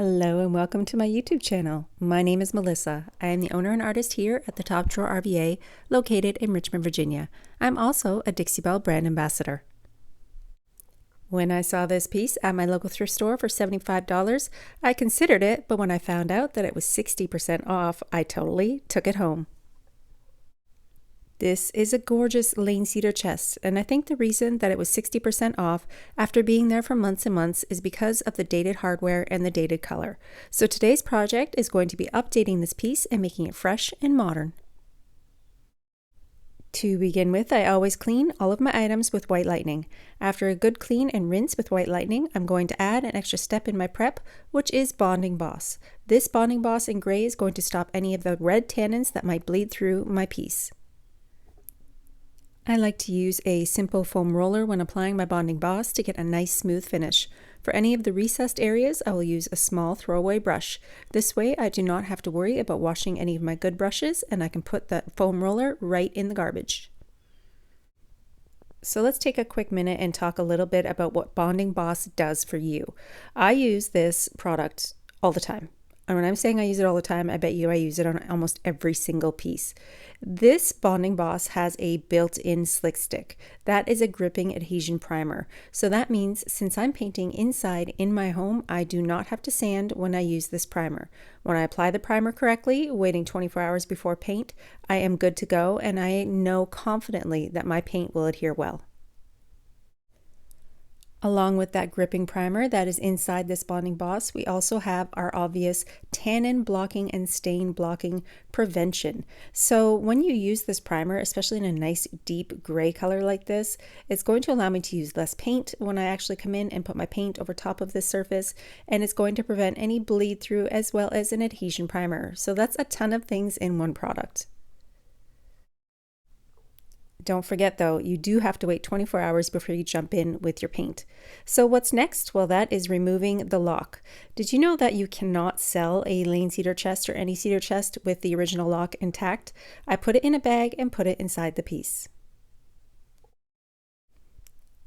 Hello and welcome to my YouTube channel. My name is Melissa. I am the owner and artist here at the Top Drawer RVA located in Richmond, Virginia. I'm also a Dixie Belle brand ambassador. When I saw this piece at my local thrift store for $75, I considered it, but when I found out that it was 60% off, I totally took it home. This is a gorgeous lane cedar chest, and I think the reason that it was 60% off after being there for months and months is because of the dated hardware and the dated color. So today's project is going to be updating this piece and making it fresh and modern. To begin with, I always clean all of my items with White Lightning. After a good clean and rinse with White Lightning, I'm going to add an extra step in my prep, which is Bonding Boss. This Bonding Boss in gray is going to stop any of the red tannins that might bleed through my piece. I like to use a simple foam roller when applying my Bonding Boss to get a nice smooth finish. For any of the recessed areas, I will use a small throwaway brush. This way I do not have to worry about washing any of my good brushes, and I can put the foam roller right in the garbage. So let's take a quick minute and talk a little bit about what Bonding Boss does for you. I use this product all the time. And when I'm saying I use it all the time, I bet you I use it on almost every single piece. This Bonding Boss has a built-in slick stick. That is a gripping adhesion primer. So that means since I'm painting inside in my home, I do not have to sand when I use this primer. When I apply the primer correctly, waiting 24 hours before paint, I am good to go, and I know confidently that my paint will adhere well. Along with that gripping primer that is inside this Bonding Boss, we also have our obvious tannin blocking and stain blocking prevention. So when you use this primer, especially in a nice deep gray color like this, it's going to allow me to use less paint when I actually come in and put my paint over top of this surface, and it's going to prevent any bleed through as well as an adhesion primer. So that's a ton of things in one product. Don't forget though, you do have to wait 24 hours before you jump in with your paint. So what's next? Well, that is removing the lock. Did you know that you cannot sell a lane cedar chest or any cedar chest with the original lock intact? I put it in a bag and put it inside the piece.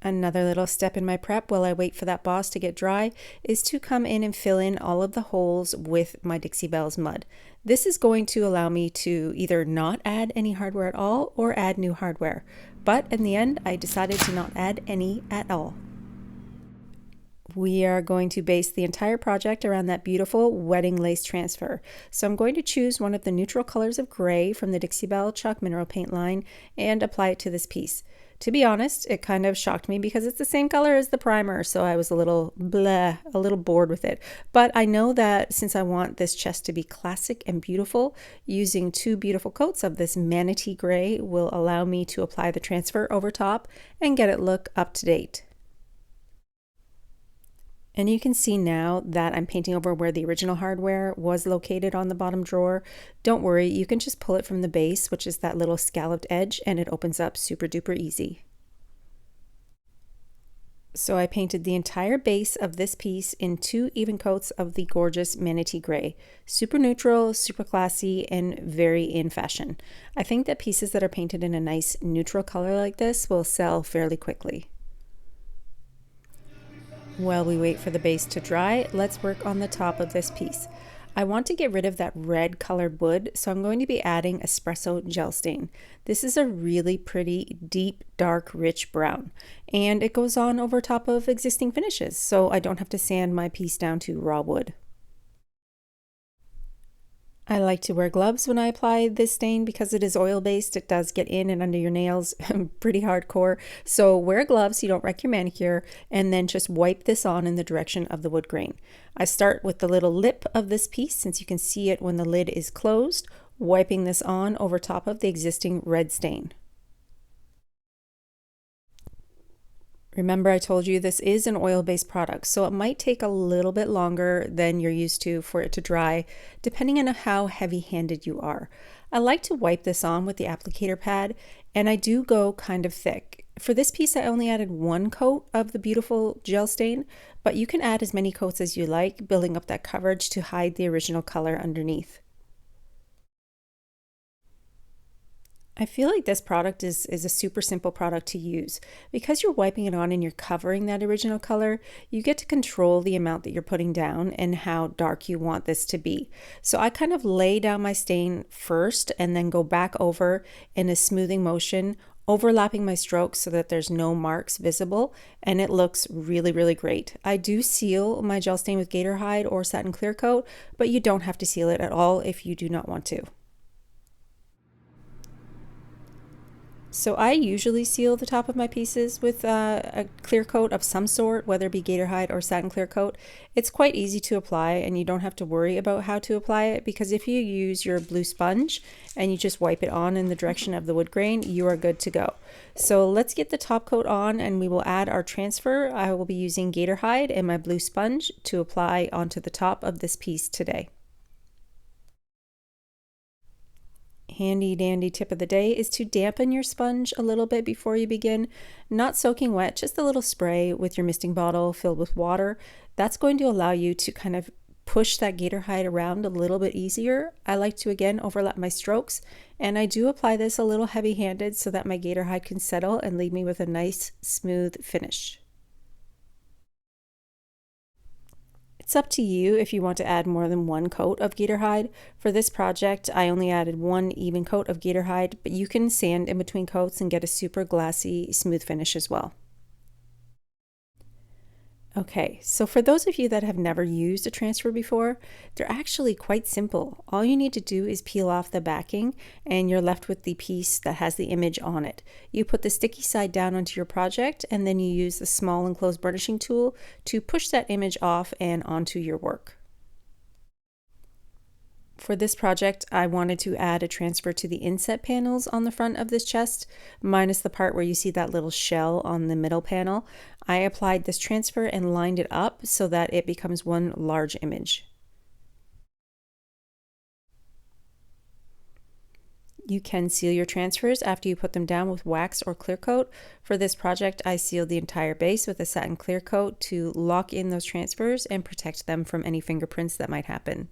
Another little step in my prep while I wait for that boss to get dry is to come in and fill in all of the holes with my Dixie Belle's mud. This is going to allow me to either not add any hardware at all or add new hardware. But in the end, I decided to not add any at all. We are going to base the entire project around that beautiful wedding lace transfer. So I'm going to choose one of the neutral colors of gray from the Dixie Belle Chalk Mineral Paint line and apply it to this piece. To be honest, it kind of shocked me because it's the same color as the primer, so I was a little bored with it. But I know that since I want this chest to be classic and beautiful, using two beautiful coats of this Manatee gray will allow me to apply the transfer over top and get it look up to date. And you can see now that I'm painting over where the original hardware was located on the bottom drawer. Don't worry, you can just pull it from the base, which is that little scalloped edge, and it opens up super duper easy. So I painted the entire base of this piece in 2 even coats of the gorgeous Manatee gray. Super neutral, super classy, and very in fashion. I think that pieces that are painted in a nice neutral color like this will sell fairly quickly. While we wait for the base to dry, let's work on the top of this piece. I want to get rid of that red colored wood, so I'm going to be adding espresso gel stain. This is a really pretty, deep, dark, rich brown, and it goes on over top of existing finishes, so I don't have to sand my piece down to raw wood. I like to wear gloves when I apply this stain because it is oil-based. It does get in and under your nails pretty hardcore. So wear gloves so you don't wreck your manicure, and then just wipe this on in the direction of the wood grain. I start with the little lip of this piece since you can see it when the lid is closed, wiping this on over top of the existing red stain. Remember, I told you this is an oil-based product, so it might take a little bit longer than you're used to for it to dry, depending on how heavy-handed you are. I like to wipe this on with the applicator pad, and I do go kind of thick. For this piece, I only added 1 coat of the beautiful gel stain, but you can add as many coats as you like, building up that coverage to hide the original color underneath. I feel like this product is a super simple product to use. Because you're wiping it on and you're covering that original color, you get to control the amount that you're putting down and how dark you want this to be. So I kind of lay down my stain first and then go back over in a smoothing motion, overlapping my strokes so that there's no marks visible, and it looks really, really great. I do seal my gel stain with Gator Hide or Satin Clear Coat, but you don't have to seal it at all if you do not want to. So I usually seal the top of my pieces with a clear coat of some sort, whether it be Gator Hide or Satin Clear Coat. It's quite easy to apply and you don't have to worry about how to apply it, because if you use your blue sponge and you just wipe it on in the direction of the wood grain, you are good to go. So let's get the top coat on and we will add our transfer. I will be using Gator Hide and my blue sponge to apply onto the top of this piece today. Handy dandy tip of the day is to dampen your sponge a little bit before you begin. Not soaking wet, just a little spray with your misting bottle filled with water. That's going to allow you to kind of push that Gator Hide around a little bit easier. I like to again overlap my strokes, and I do apply this a little heavy-handed so that my Gator Hide can settle and leave me with a nice smooth finish. It's up to you if you want to add more than one coat of Gator Hide. For this project, I only added one even coat of Gator Hide, but you can sand in between coats and get a super glassy, smooth finish as well. Okay, so for those of you that have never used a transfer before, they're actually quite simple. All you need to do is peel off the backing and you're left with the piece that has the image on it. You put the sticky side down onto your project and then you use the small enclosed burnishing tool to push that image off and onto your work. For this project, I wanted to add a transfer to the inset panels on the front of this chest, minus the part where you see that little shell on the middle panel. I applied this transfer and lined it up so that it becomes one large image. You can seal your transfers after you put them down with wax or clear coat. For this project, I sealed the entire base with a satin clear coat to lock in those transfers and protect them from any fingerprints that might happen.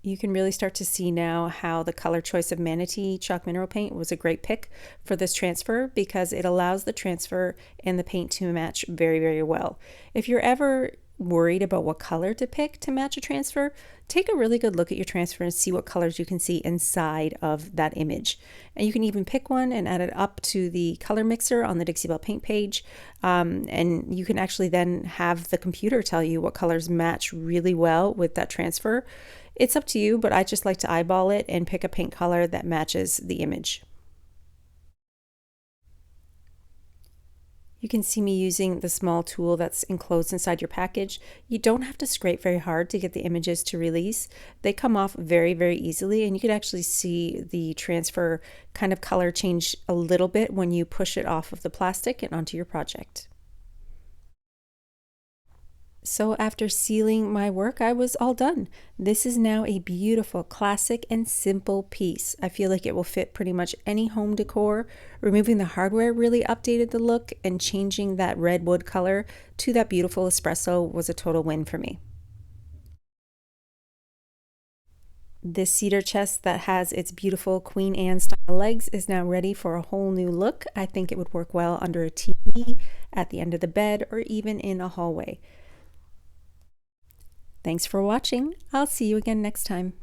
You can really start to see now how the color choice of Manatee chalk mineral paint was a great pick for this transfer, because it allows the transfer and the paint to match very, very well. If you're ever worried about what color to pick to match a transfer, take a really good look at your transfer and see what colors you can see inside of that image. And you can even pick one and add it up to the color mixer on the Dixie Belle paint page. And you can actually then have the computer tell you what colors match really well with that transfer. It's up to you, but I just like to eyeball it and pick a paint color that matches the image. You can see me using the small tool that's enclosed inside your package. You don't have to scrape very hard to get the images to release. They come off very, very easily, and you can actually see the transfer kind of color change a little bit when you push it off of the plastic and onto your project. So after sealing my work, I was all done. This is now a beautiful, classic, and simple piece. I feel like it will fit pretty much any home decor. Removing the hardware really updated the look, and changing that red wood color to that beautiful espresso was a total win for me. This cedar chest that has its beautiful Queen Anne style legs is now ready for a whole new look. I think it would work well under a TV, at the end of the bed, or even in a hallway. Thanks for watching. I'll see you again next time.